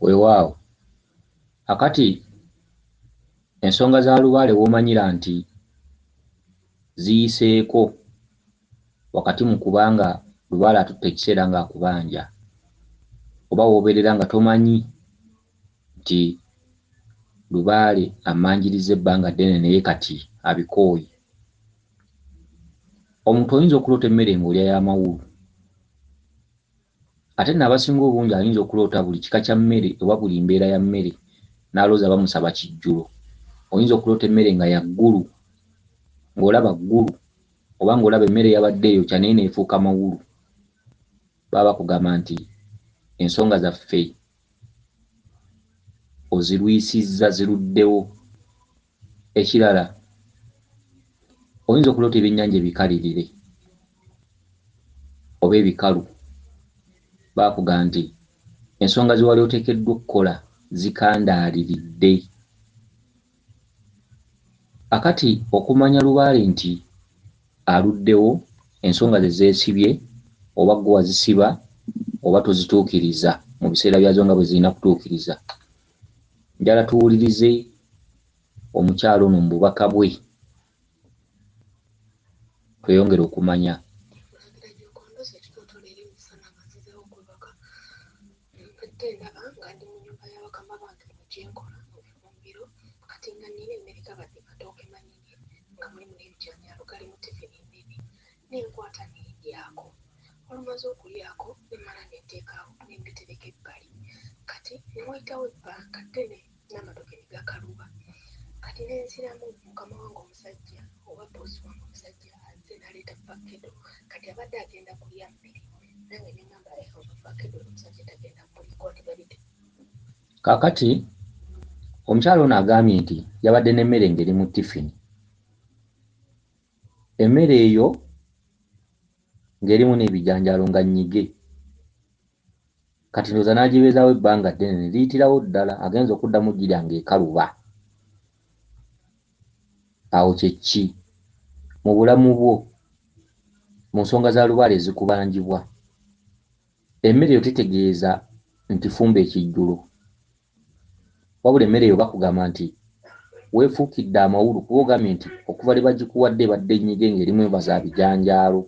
Weewaawo akati ensonga za lubaale w'omanyira nti ziyiseeko wakati mu kubanga lubaale atutte ekiseera ng'akubanja oba w'obeerera nga tomanyi nti lubaale ammanjiriza ebbanga ddene naye kati abikooye. Omuntu oyinza okuloota emmere ng'olya y'amawulu ate n'abasinga obungi ayinza okuloota buli kika kya mmere oba buli mbeera ya mmere n'alowooza bamusaba kijjulo. Oyinza okuloota emmere nga ya ggulu ng'olaba ggulu oba ng'olaba emmere yabadde eyokya naye n'efuuka mawulu. Baba bakugamba nti ensonga zaffe ozirwisizza ziruddewo. Ekirala oyinza okuloota ebyennyanja ebikalirire oba ebikalu. Bakugamba nti ensonga ze wali oteekeddwa okukola zikandaaliridde. Akati okumanya lubaale nti aluddewo ensonga ze zeesibye oba ggwe wazisiba oba tozituukiriza mu biseera byazo nga bwe zirina kutuukiriza. Njala tuwulirize omukyalo ono mu bubaka bwe tweyongere okumanya. Olumaze okulyako nemala neteekaawo nembitereka ebbali kati newayitawo ebbanga ddene n'amatoke ne gakaluba kati nenziramu mukama wange omusajja oba boosi wange omusajja azze n'aleeta fakedo kati abadde agenda kulya mmere nange neŋŋamba fakedo omusajja tagenda kuliko ati balite. Kaakati omukyalo ono agambye nti yabadde n'emmere ng'eri mu tifini. Emmere eyo ng'erimu n'ebijanjaalo nga nnyige. Kati ndowooza n'agibeezaawo ebbanga ddene ne liyitirawo ddala agenza okuddamu girya ng'ekaluba. Awo kye ki? Mu bulamu bwo mu nsonga za lubaale ezikubanjibwa emmere eyo tetegeeza nti fumba ekijjulo, wabula emmere eyo bakugamba nti weefuukidde amawulu kuba ogambye nti okuva lwe bagikuwadde ebadde nnyige ng'erimu eba za bijanjaalo.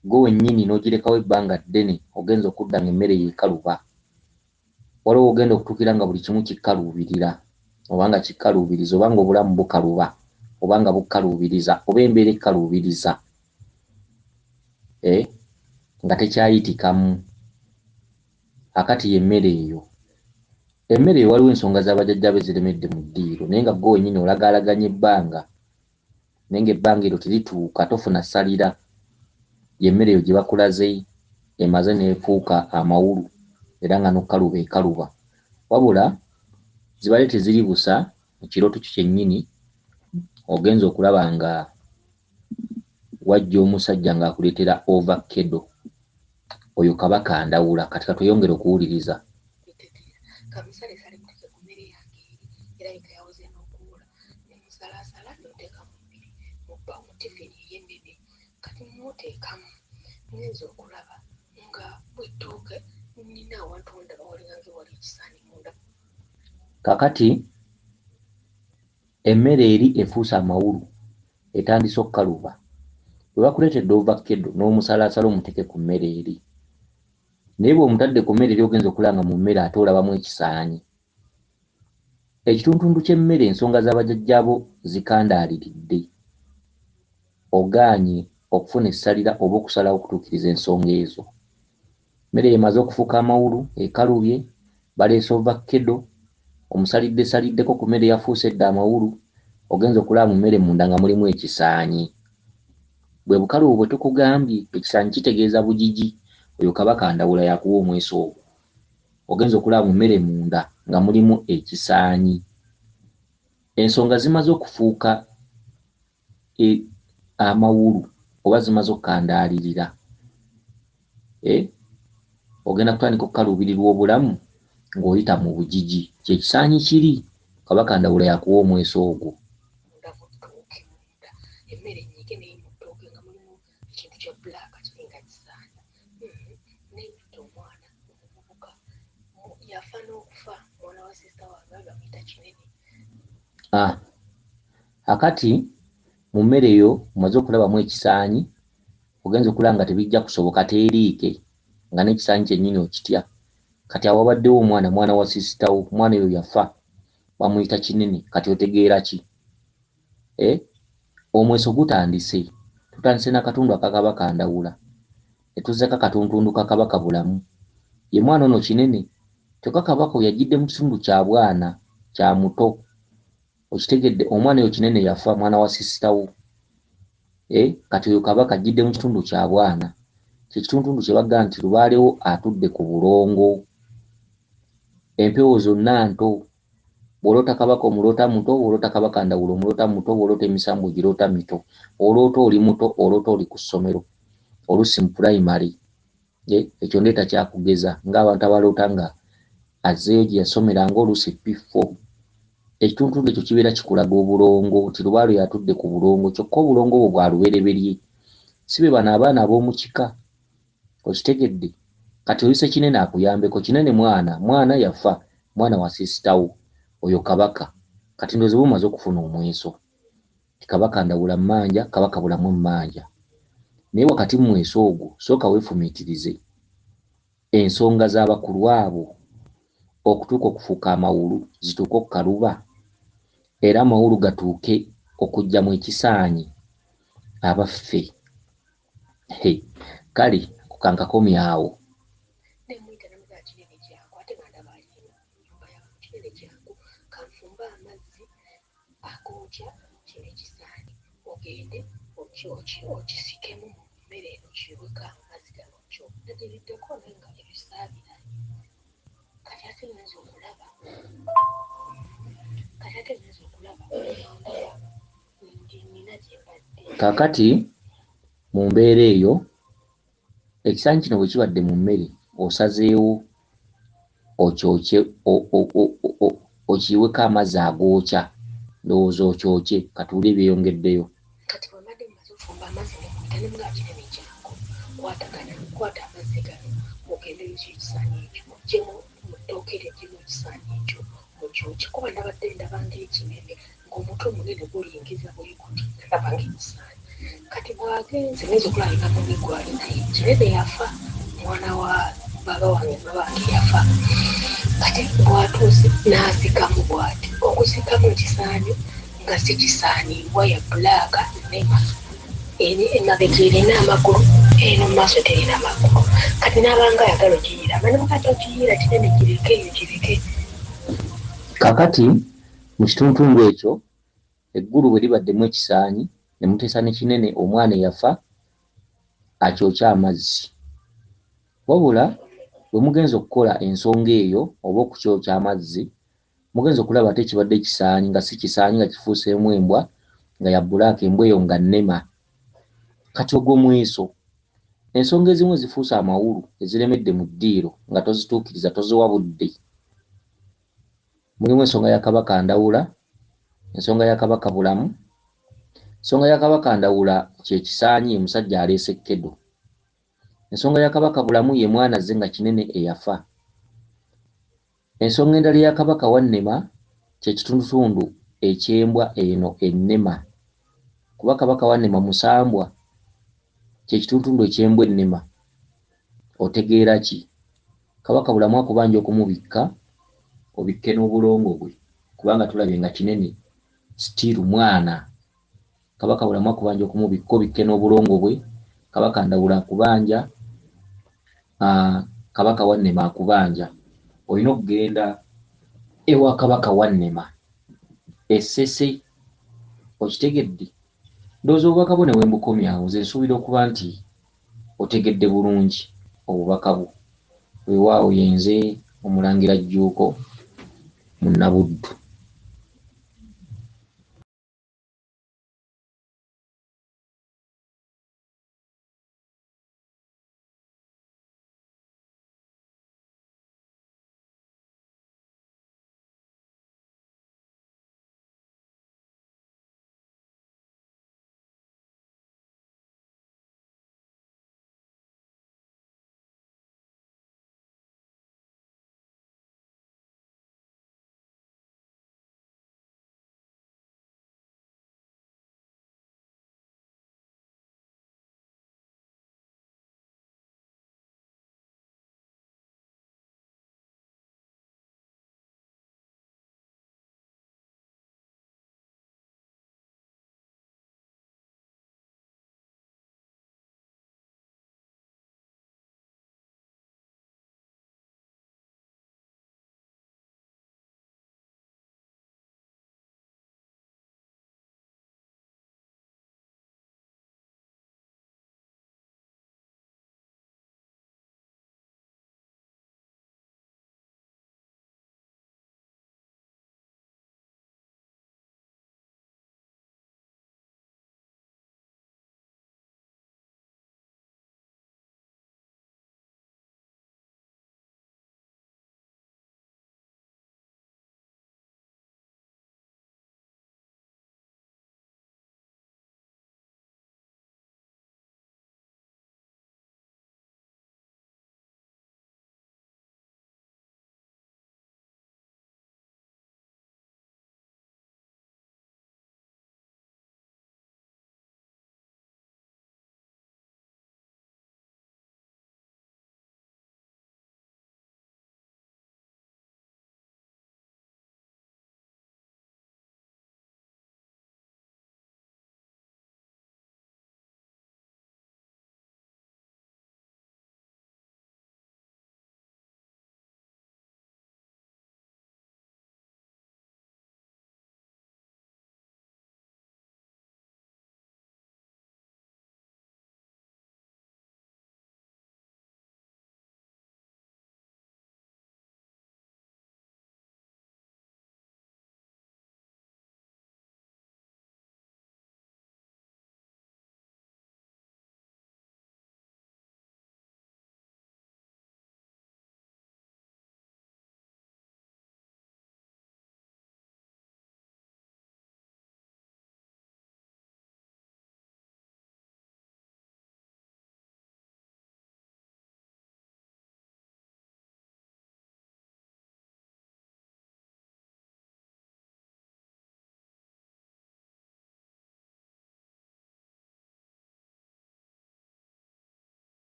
Gwe wennyini n'ogirekawo ebbanga ddene ogenza okudda ng'emmere eyo ekaluba. Waliwo ogenda okutuukira nga buli kimu kikkaluubirira oba nga kikkaluubiriza oba nga obulamu bukaluba oba nga bukkaluubiriza oba embeera ekkaluubiriza nga tekyayitikamu. Akati y'emmere eyo. Emmere eyo waliwo ensonga z'abajjajja be ziremedde mu ddiiro naye nga gwe wennyini olagaalaganya ebbanga naye ng'ebbanga eryo terituuka tofuna ssalira. Y'emmere eyo gye bakulaze emaze n'efuuka amawulu era nga n'okkaluba ekaluba. Wabula zibale teziri busa mu kirooto kyo kyennyini ogenza okulaba nga wajja omusajja ng'akuleetera ovakkedo. Oyo kabaka ndawula kati katweyongere okuwuliriza. Kamusaleesale muteke ku mmere yange eri erabika yawoze n'okuwula nemusalaasala noteeka mu mmere mubba mu tifini ey'ennene kati mumuteekamu ngenza okulaba nga bw'ettooke nina awantu wandala walinga wali ekisaani munda. Kakati emmere eri efuuse amawulu etandise okkaluba. Bwe bakuleetedde ovakkedo n'omusalaasala omuteke ku mmere eri naye bw'omutadde ku mmere eri ogenza okulaba nga mu mmere ate olabamu ekisaanyi. Ekituntuntu ky'emmere ensonga z'abajjajjaabo zikandaaliridde. Ogaanye okufuna essalira oba okusalawo okutuukiriza ensonga ezo. Emmere emaze okufuuka amawulu ekalubye, baleese ovakkedo, omusalidde ku mmere yafuuse edda amawulu, ogenza okulaba mu mmere munda nga mulimu ekisaanyi. Bwe bukalubo bwe tukugambye ekisaanyi kitegeeza bugigi. Oyo kabaka ndawula yakuwa omweso ogwo. Ogenza okulaba mu mmere munda nga mulimu ekisaanyi. Ensonga zimaze okufuuka amawulu oba zimaze okkandaalirira. Ogenda kutandika okkaluubirirwa obulamu ng'oyita mu bugigi. Kyekisaanyi kiri. Kabaka ndawula yakuwa omweso ogwo. Emmere nnyige naye mu ttooke nga mulimu ekintu kya bbulaaka kiringa kisaanyi. Nayita omwana omuvubuka yafa n'okufa mwana wa sisita wange bamuyita Kinene. Akati mu mmere eyo mumaze okulabamu ekisaanyi, ogenza okulaba nga tebijja kusoboka teeriike nga n'ekisaanyi kyennyini okitya. Kati awabaddewo mwana wa sisitawo, omwana oyo yafa bamuyita Kinene. Kati otegeera ki? Omweso gutandise. Tutandise n'akatundu akakabaka Ndawula ne tuzzako akatuntundu kakabaka Bulamu. Ye mwana ono Kinene, kyokka kabaka oyo yajjidde mu kitundu kya bwana kya muto. Okitegedde? Omwana oyo Kinene yafa, mwana wa sisitawo. Kati oyo kabaka ajjidde mu kitundu kya bwana. Kyekituntundu kye bagamba nti Lubaalewo atudde ku bulongo. Empewo zonna nto. Bw'oloota kabaka omuloota muto, bw'oloota kabaka Ndawula omuloota muto, bw'oloota emisambu ogiroota mito. Oloota oli muto, oloota oli ku ssomero, oluusi mu pulayimale. Ekyo ndeeta kyakugeza ng'abantu abaloota nga azzeeyo gye yasomeranga oluusi P4. Ekituntundu ekyo kibeera kikulaga obulongo nti Lubaale yatudde ku bulongo, kyokka obulongo obwo bwa lubereberye. Si be bano abaana ab'omu kika. Okitegedde? Kati oyise Kinene akuyambeko. Kinene mwana yafa, mwana wa sisitawo. Oyo kabaka. Kati ndowooza oba omaze okufuna omweso. Kabaka Ndawula mmanja, kabaka Bulamu mmanja. Naye wakati mu mweso ogwo sooka weefumiitirize ensonga z'abakulu abo okutuuka okufuuka amawulu zituuke okukaluba, era amawulu gatuuke okuggyamu ekisaanyi abaffe. Kale kukankakomyawo. Nemuyita namugamba Kinene kyangu ate nga ndaba ali ennyumba yamu. Kinene kyangu kanfumbe amazzi agookya kino ekisaanyi, ogende okisikemu mu mmere eno kiweka amazzi gano kyo nagiriddeko naye nga ebisaabira. Kati ate nnyinza okulaba nina gye mbadde. Kaakati mu mbeera eyo ekisaanyi kino bwe kibadde mu mmere osazeewo okyokye okiweka amazzi agookya, ndowooza okyokye katuule ebyeyongeddeyo. Kati bwe mbadde mmaze okufumba amazzi nemuyita ne mugamba Kinene kyangu kwata amazzi gano ogende yokya ekisaanyi ekyo oggyemu mu ttooke ly'oggyemu ekisaanyi ekyo okyokye. Kuba nabadde ndaba ng'ekinene ng'omutwe munene gulingiza bwe guti ndaba ng'ekisaanyi. Kati bw'agenze ngenza okulaba nga munne gwali naye Kinene yafa, mwana wa baba wange yafa. Kati bw'atuuse n'asikamu bw'ati, okusikamu ekisaanyi nga si kisaaniibwa ya bbulaaka nema. Emabega erina amagulu, eno mu maaso terina magulu. Kati n'abanga ayagala ogiyiira, ne mugamba ogiyiira Kinene gireke eyo gireke. Kaakati mu kituntundu ekyo eggulu bwe libaddemu ekisaanyi ne muteesa ne Kinene omwana eyafa akyokya amazzi. Wabula bwe mugenza okukola ensonga eyo oba okukyokya amazzi, mugenza okulaba ate kibadde kisaanyi nga si kisaanyi nga kifuuseemu embwa nga ya bbulaaka, embwa eyo nga nnema. Kati ogwo mweso. Ensonga ezimu ezifuusa amawulu eziremedde mu ddiiro nga tozituukiriza, toziwa budde. Mulimu ensonga ya kabaka Ndawula, ensonga ya kabaka Bulamu. Ensonga ya kabaka Ndawula kye kisaanyi, omusajja aleese kkedo. Ensonga ya kabaka Bulamu ye mwana azze nga Kinene eyafa. Ensonga endala ya kabaka Wannema kye kitundutundu eky'embwa eno ennema. Kuba kabaka Wannema musambwa, kye kitundutundu eky'embwa ennema. Otegeera ki? Kabaka Bulamu akubanja okumubikka, obikke n'obulongo bwe, kubanga tulabye nga Kinene stiiru mwana. Kabaka Bulamu akubanja okumubikka obikke n'obulongo bwe, kabaka Ndawula akubanja, kabaka Wannema akubanja. Olina okugenda ewa kabaka Wannema Essese. Okitegedde? Ndowooza obubaka bwo ne wembukomyawo, nze nsuubira okuba nti otegedde bulungi obubaka bwo. Weewaawo yenze Omulangira Jjuuko mu Nnabuddu.